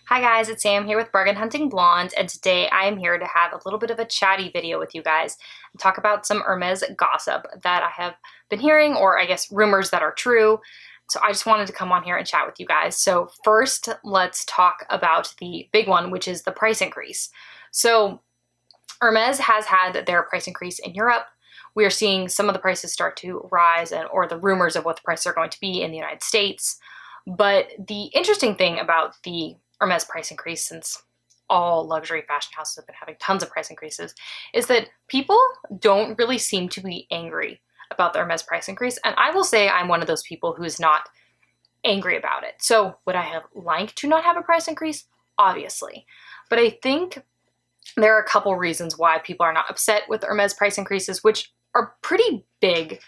Hi guys, it's Sam here with Bargain Hunting Blonde, and today I am here to have a little bit of a chatty video with you guys and talk about some Hermes gossip that I have been hearing, or I guess rumors that are true. So I just wanted to come on here and chat with you guys. So first, let's talk about the big one, which is the price increase. So Hermes has had their price increase in Europe. We are seeing some of the prices start to rise, or the rumors of what the prices are going to be in the United States. But the interesting thing about the Hermes price increase, since all luxury fashion houses have been having tons of price increases, is that people don't really seem to be angry about the Hermes price increase. And I will say I'm one of those people who is not angry about it. So would I have liked to not have a price increase? Obviously. But I think there are a couple reasons why people are not upset with Hermes price increases, which are pretty big,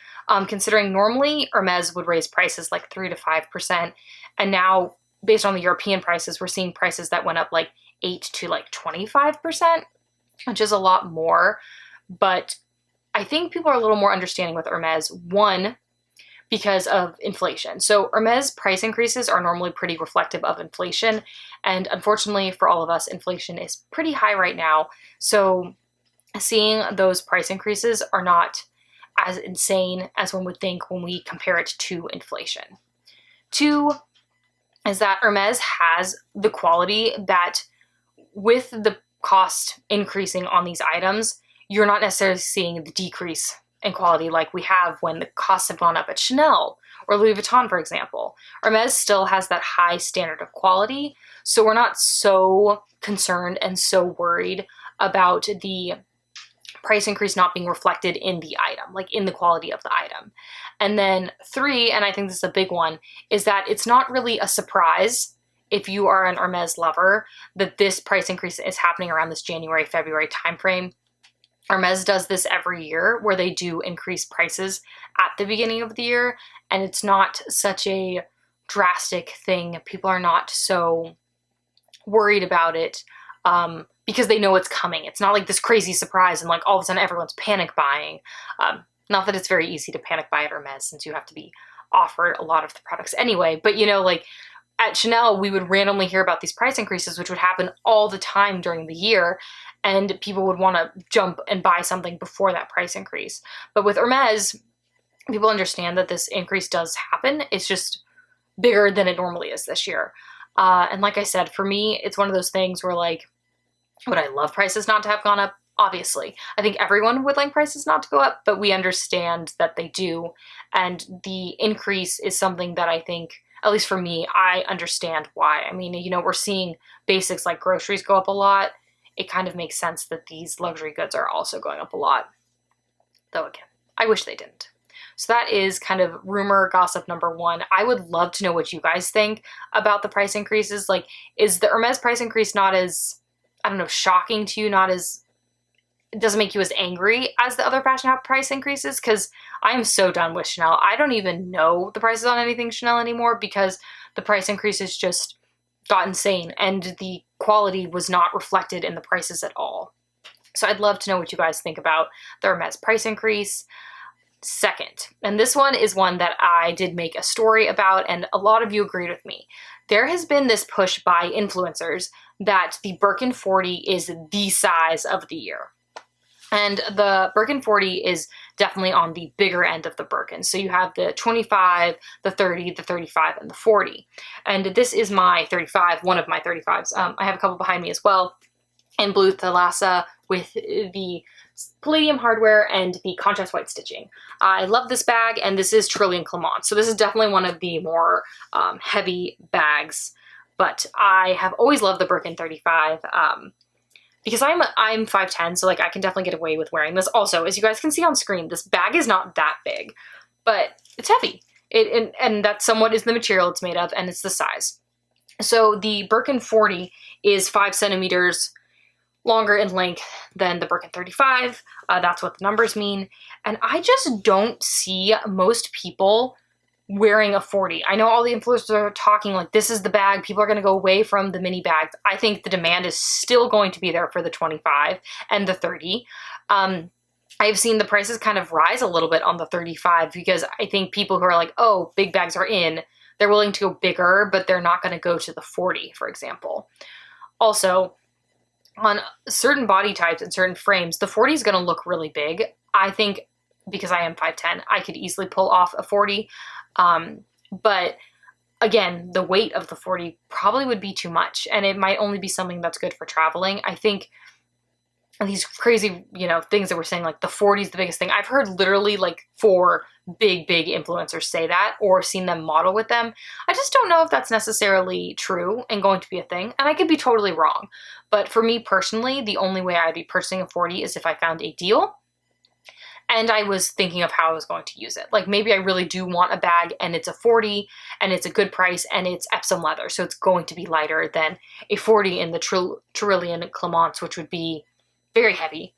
considering normally Hermes would raise prices like 3 to 5%. And now, based on the European prices, we're seeing prices that went up like 8 to like 25%, which is a lot more. But I think people are a little more understanding with Hermes, one, because of inflation. So Hermes price increases are normally pretty reflective of inflation. And unfortunately for all of us, inflation is pretty high right now. So seeing those price increases are not as insane as one would think when we compare it to inflation. Two, is that Hermes has the quality that, with the cost increasing on these items, you're not necessarily seeing the decrease in quality like we have when the costs have gone up at Chanel or Louis Vuitton, for example. Hermes still has that high standard of quality, so we're not so concerned and so worried about the price increase not being reflected in the item, like in the quality of the item. And then three, and I think this is a big one, is that it's not really a surprise if you are an Hermes lover that this price increase is happening around this January, February timeframe. Hermes does this every year where they do increase prices at the beginning of the year, and it's not such a drastic thing. People are not so worried about it because they know it's coming. It's not like this crazy surprise and like all of a sudden everyone's panic buying. Not that it's very easy to panic buy at Hermes since you have to be offered a lot of the products anyway, but you know, like at Chanel, we would randomly hear about these price increases, which would happen all the time during the year, and people would want to jump and buy something before that price increase. But with Hermes, people understand that this increase does happen. It's just bigger than it normally is this year. And like I said, for me, it's one of those things where, like, would I love prices not to have gone up? Obviously. I think everyone would like prices not to go up, but we understand that they do. And the increase is something that I think, at least for me, I understand why. I mean, you know, we're seeing basics like groceries go up a lot. It kind of makes sense that these luxury goods are also going up a lot. Though again, I wish they didn't. So that is kind of rumor gossip number one. I would love to know what you guys think about the price increases. Like, is the Hermes price increase not as, I don't know, shocking to you, not as, it doesn't make you as angry as the other fashion house price increases? Because I am so done with Chanel. I don't even know the prices on anything Chanel anymore because the price increases just got insane and the quality was not reflected in the prices at all. So I'd love to know what you guys think about the Hermes price increase. Second, and this one is one that I did make a story about and a lot of you agreed with me. There has been this push by influencers that the Birkin 40 is the size of the year. And the Birkin 40 is definitely on the bigger end of the Birkin. So you have the 25, the 30, the 35, and the 40. And this is my 35, one of my 35s. I have a couple behind me as well in blue thalassa with the palladium hardware and the contrast white stitching. I love this bag, and this is Trillium Clement. So this is definitely one of the more heavy bags, but I have always loved the Birkin 35. Because I'm 5'10", so like I can definitely get away with wearing this. Also, as you guys can see on screen, this bag is not that big, but it's heavy. And that somewhat is the material it's made of, and it's the size. So the Birkin 40 is 5 centimeters longer in length than the Birkin 35. That's what the numbers mean. And I just don't see most people wearing a 40. I know all the influencers are talking like this is the bag, people are going to go away from the mini bags. I think the demand is still going to be there for the 25 and the 30. I've seen the prices kind of rise a little bit on the 35 because I think people who are like, oh, big bags are in, they're willing to go bigger, but they're not going to go to the 40, for example. Also, on certain body types and certain frames, the 40 is going to look really big. I think because I am 5'10", I could easily pull off a 40. But again, the weight of the 40 probably would be too much, and it might only be something that's good for traveling. I think these crazy, things that we're saying, like the 40 is the biggest thing. I've heard literally like 4 big influencers say that, or seen them model with them. I just don't know if that's necessarily true and going to be a thing, and I could be totally wrong. But for me personally, the only way I'd be purchasing a 40 is if I found a deal and I was thinking of how I was going to use it. Like maybe I really do want a bag and it's a 40 and it's a good price and it's Epsom leather, so it's going to be lighter than a 40 in the Trillian Clemence, which would be very heavy.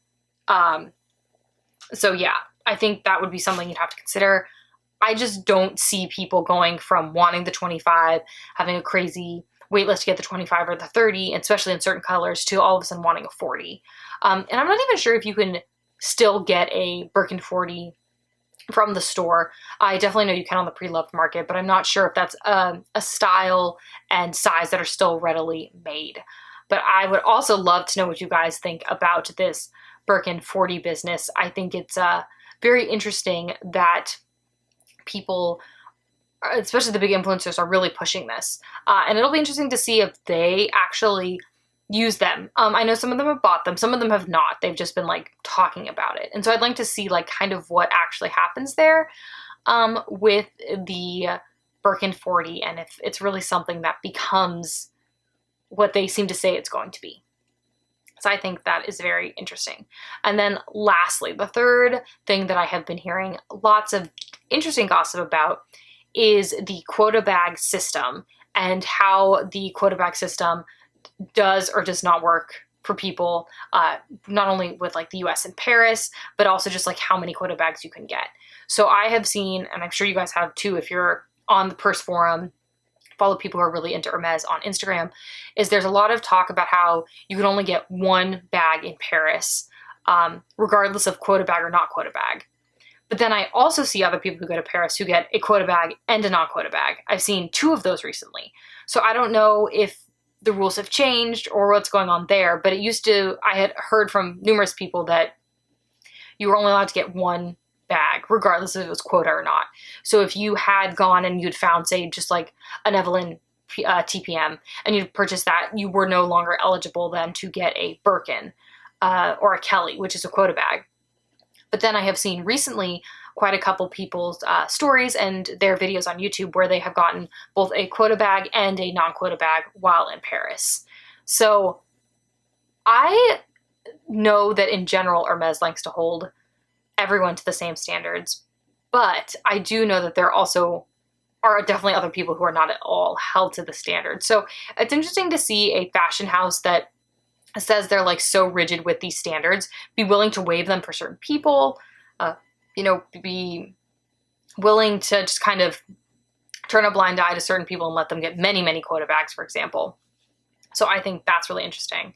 So yeah, I think that would be something you'd have to consider. I just don't see people going from wanting the 25, having a crazy wait list to get the 25 or the 30, especially in certain colors, to all of a sudden wanting a 40. And I'm not even sure if you can still get a Birkin 40 from the store. I definitely know you can on the pre-loved market, but I'm not sure if that's a style and size that are still readily made. But I would also love to know what you guys think about this Birkin 40 business. I think it's very interesting that people, especially the big influencers, are really pushing this. And it'll be interesting to see if they actually use them. I know some of them have bought them, some of them have not. They've just been like talking about it. And so I'd like to see like kind of what actually happens there with the Birkin 40, and if it's really something that becomes what they seem to say it's going to be. So I think that is very interesting. And then lastly, the third thing that I have been hearing lots of interesting gossip about is the Quota bag system, and how the Quota bag system does or does not work for people, not only with like the US and Paris, but also just like how many Quota bags you can get. So I have seen, and I'm sure you guys have too, if you're on the purse forum, follow people who are really into Hermes on Instagram, is there's a lot of talk about how you can only get one bag in Paris, regardless of Quota bag or not Quota bag. But then I also see other people who go to Paris who get a Quota bag and a non-Quota bag. I've seen 2 of those recently. So I don't know if the rules have changed or what's going on there, but it used to, I had heard from numerous people that you were only allowed to get one bag, regardless if it was Quota or not. So if you had gone and you'd found, say, just like an Evelyn TPM, and you'd purchased that, you were no longer eligible then to get a Birkin or a Kelly, which is a Quota bag. But then I have seen recently quite a couple people's stories and their videos on YouTube where they have gotten both a Quota bag and a non-Quota bag while in Paris. So I know that in general Hermes likes to hold everyone to the same standards, but I do know that there also are definitely other people who are not at all held to the standards. So it's interesting to see a fashion house that says they're like so rigid with these standards be willing to waive them for certain people, be willing to just kind of turn a blind eye to certain people and let them get many Quota bags, for example. So I think that's really interesting.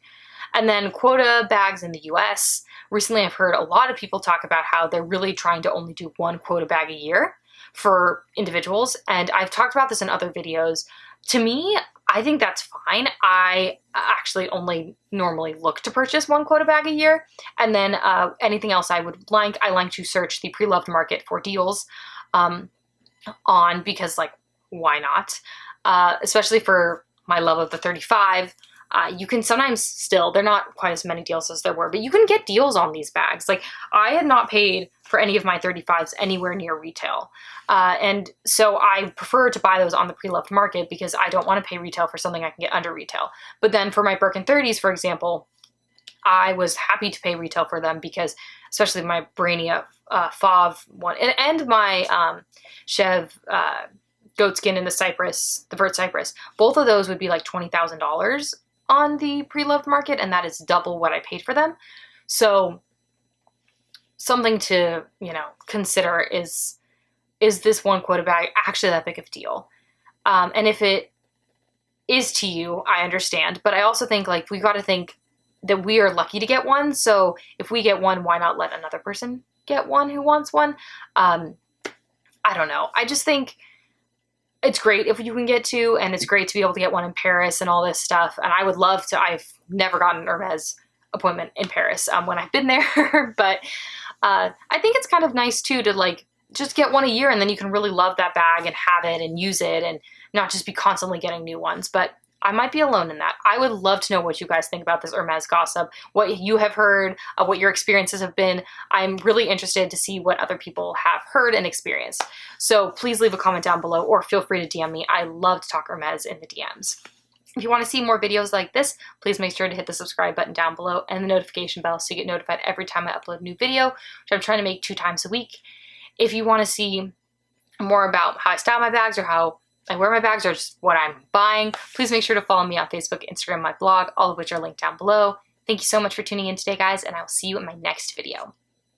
And then Quota bags in the US. Recently, I've heard a lot of people talk about how they're really trying to only do 1 Quota bag a year for individuals. And I've talked about this in other videos. To me, I think that's fine. I actually only normally look to purchase 1 Quota bag a year. And then anything else I like to search the pre-loved market for deals on, because like, why not? Especially for my love of the 35. You can sometimes still, they're not quite as many deals as there were, but you can get deals on these bags. Like I had not paid for any of my 35s anywhere near retail. And so I prefer to buy those on the pre-loved market because I don't want to pay retail for something I can get under retail. But then for my Birkin 30s, for example, I was happy to pay retail for them because especially my Brainia Fauve one and my Chev Goatskin in the Vert Cypress, both of those would be like $20,000 on the pre-loved market, and that is double what I paid for them. So something to, consider is this 1 Quota bag actually that big of a deal? And if it is to you, I understand, but I also think like we got to think that we are lucky to get one. So if we get one, why not let another person get one who wants one? I don't know. I just think it's great if you can get to, and it's great to be able to get one in Paris and all this stuff. And I would love to. I've never gotten an Hermes appointment in Paris when I've been there, but I think it's kind of nice too to like just get one a year, and then you can really love that bag and have it and use it and not just be constantly getting new ones. But I might be alone in that. I would love to know what you guys think about this Hermes gossip, what you have heard, what your experiences have been. I'm really interested to see what other people have heard and experienced. So please leave a comment down below or feel free to DM me. I love to talk Hermes in the DMs. If you want to see more videos like this, please make sure to hit the subscribe button down below and the notification bell so you get notified every time I upload a new video, which I'm trying to make 2 times a week. If you want to see more about how I style my bags or how I wear my bags or just what I'm buying, please make sure to follow me on Facebook, Instagram, my blog, all of which are linked down below. Thank you so much for tuning in today, guys, and I will see you in my next video.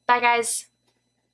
Bye, guys.